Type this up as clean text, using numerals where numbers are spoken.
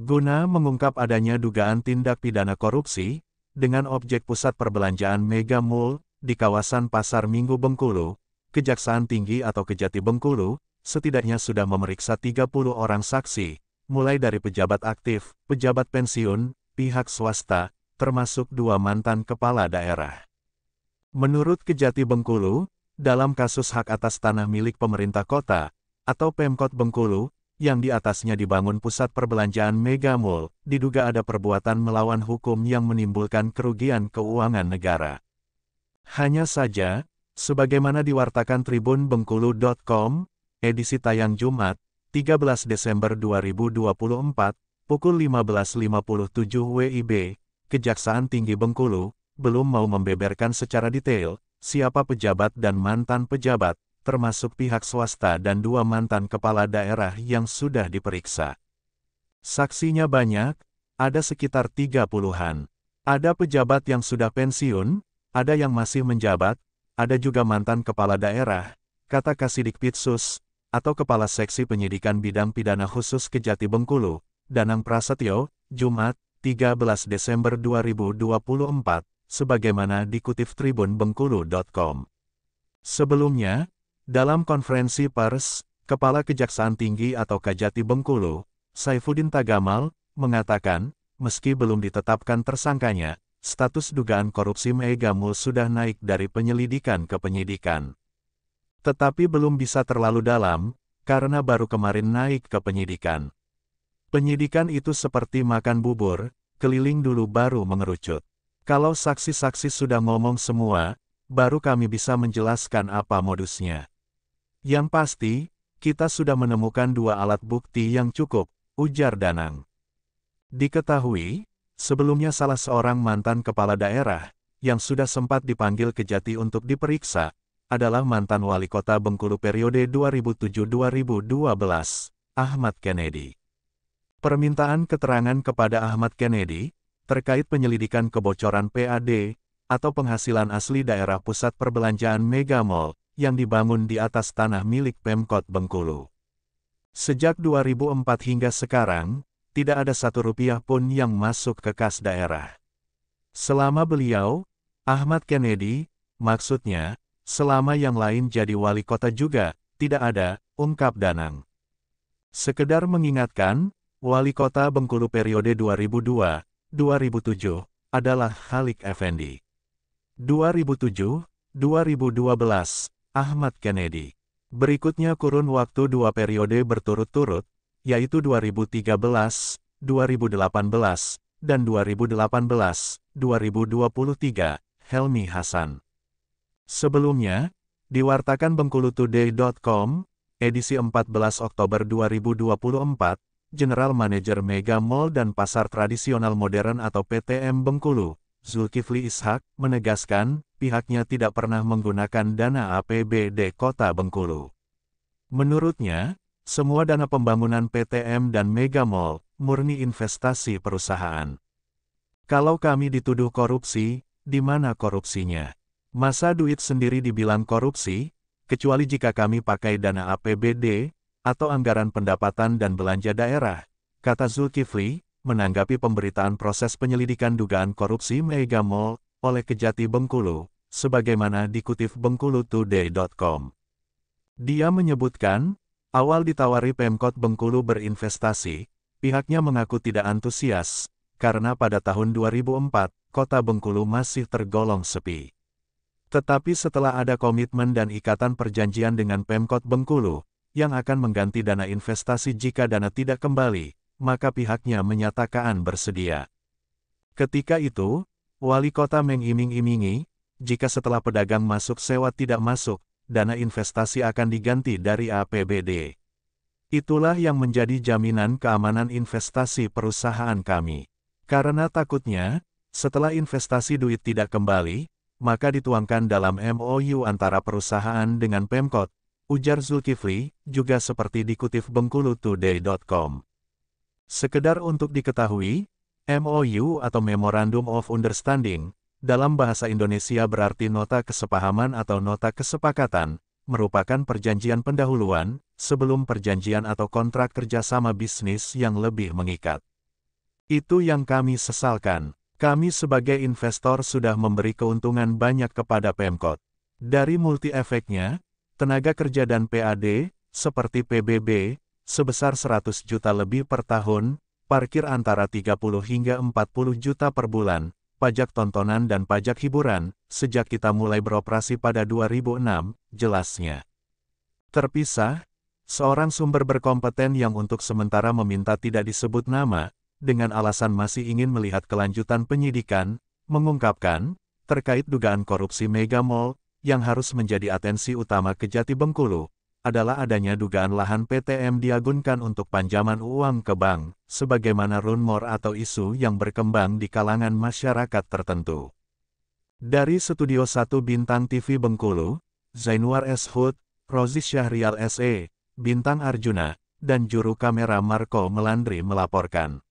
Guna mengungkap adanya dugaan tindak pidana korupsi, dengan objek pusat perbelanjaan Mega Mall, di kawasan Pasar Minggu Bengkulu, Kejaksaan Tinggi atau Kejati Bengkulu, setidaknya sudah memeriksa 30 orang saksi, mulai dari pejabat aktif, pejabat pensiun, pihak swasta, termasuk 2 mantan kepala daerah. Menurut Kejati Bengkulu, dalam kasus hak atas tanah milik pemerintah kota, atau Pemkot Bengkulu, yang di atasnya dibangun pusat perbelanjaan Mega Mall, diduga ada perbuatan melawan hukum yang menimbulkan kerugian keuangan negara. Hanya saja, sebagaimana diwartakan Tribun Bengkulu.com, edisi tayang Jumat, 13 Desember 2024, pukul 15.57 WIB, Kejaksaan Tinggi Bengkulu, belum mau membeberkan secara detail, siapa pejabat dan mantan pejabat, termasuk pihak swasta dan 2 mantan kepala daerah yang sudah diperiksa. Saksinya banyak, ada sekitar 30-an. Ada pejabat yang sudah pensiun, ada yang masih menjabat, ada juga mantan kepala daerah, kata Kasidikpidsus, atau Kepala Seksi Penyidikan Bidang Pidana Khusus Kejati Bengkulu, Danang Prasetyo, Jumat, 13 Desember 2024, sebagaimana dikutip Tribun Bengkulu.com. Sebelumnya, dalam konferensi pers, Kepala Kejaksaan Tinggi atau Kejati Bengkulu, Saifuddin Tagamal, mengatakan, meski belum ditetapkan tersangkanya, status dugaan korupsi Mega Mall sudah naik dari penyelidikan ke penyidikan. Tetapi belum bisa terlalu dalam, karena baru kemarin naik ke penyidikan. Penyidikan itu seperti makan bubur, keliling dulu baru mengerucut. Kalau saksi-saksi sudah ngomong semua, baru kami bisa menjelaskan apa modusnya. Yang pasti, kita sudah menemukan 2 alat bukti yang cukup, ujar Danang. Diketahui, sebelumnya salah seorang mantan kepala daerah, yang sudah sempat dipanggil Kejati untuk diperiksa, adalah mantan wali kota Bengkulu periode 2007-2012, Ahmad Kennedy. Permintaan keterangan kepada Ahmad Kennedy, terkait penyelidikan kebocoran PAD, atau penghasilan asli daerah pusat perbelanjaan Mega Mall, yang dibangun di atas tanah milik Pemkot Bengkulu. Sejak 2004 hingga sekarang, tidak ada Rp1 pun yang masuk ke kas daerah. Selama beliau, Ahmad Kennedy, maksudnya, selama yang lain jadi wali kota juga, tidak ada, ungkap Danang. Sekedar mengingatkan, wali kota Bengkulu periode 2002-2007, adalah Khalik Effendi. 2007-2012, Ahmad Kennedy. Berikutnya kurun waktu 2 periode berturut-turut, yaitu 2013, 2018, dan 2018, 2023, Helmi Hasan. Sebelumnya, diwartakan Bengkulutoday.com, edisi 14 Oktober 2024, General Manager Mega Mall dan Pasar Tradisional Modern atau PTM Bengkulu, Zulkifli Ishak, menegaskan, pihaknya tidak pernah menggunakan dana APBD Kota Bengkulu. Menurutnya, semua dana pembangunan PTM dan Mega Mall, murni investasi perusahaan. Kalau kami dituduh korupsi, di mana korupsinya? Masa duit sendiri dibilang korupsi, kecuali jika kami pakai dana APBD, atau anggaran pendapatan dan belanja daerah, kata Zulkifli, menanggapi pemberitaan proses penyelidikan dugaan korupsi Mega Mall, oleh Kejati Bengkulu, sebagaimana dikutip Bengkulutoday.com. Dia menyebutkan, awal ditawari Pemkot Bengkulu berinvestasi, pihaknya mengaku tidak antusias, karena pada tahun 2004, kota Bengkulu masih tergolong sepi. Tetapi setelah ada komitmen dan ikatan perjanjian dengan Pemkot Bengkulu, yang akan mengganti dana investasi jika dana tidak kembali, maka pihaknya menyatakan bersedia. Ketika itu, wali kota mengiming-imingi, jika setelah pedagang masuk sewa tidak masuk, dana investasi akan diganti dari APBD. Itulah yang menjadi jaminan keamanan investasi perusahaan kami. Karena takutnya, setelah investasi duit tidak kembali, maka dituangkan dalam MOU antara perusahaan dengan Pemkot, ujar Zulkifli, juga seperti dikutip Bengkulutoday.com. Sekedar untuk diketahui, MOU atau Memorandum of Understanding, dalam bahasa Indonesia berarti nota kesepahaman atau nota kesepakatan, merupakan perjanjian pendahuluan, sebelum perjanjian atau kontrak kerjasama bisnis yang lebih mengikat. Itu yang kami sesalkan. Kami sebagai investor sudah memberi keuntungan banyak kepada Pemkot. Dari multi-efeknya, tenaga kerja dan PAD, seperti PBB, sebesar 100 juta lebih per tahun, parkir antara 30 hingga 40 juta per bulan, pajak tontonan dan pajak hiburan, sejak kita mulai beroperasi pada 2006, jelasnya. Terpisah, seorang sumber berkompeten yang untuk sementara meminta tidak disebut nama, dengan alasan masih ingin melihat kelanjutan penyidikan, mengungkapkan, terkait dugaan korupsi Mega Mall, yang harus menjadi atensi utama Kejati Bengkulu, adalah adanya dugaan lahan PTM diagunkan untuk pinjaman uang ke bank, sebagaimana rumor atau isu yang berkembang di kalangan masyarakat tertentu. Dari Studio 1 Bintang TV Bengkulu, Zainwar S. Hood, Rozi Syahrial SE, Bintang Arjuna, dan juru kamera Marco Melandri melaporkan.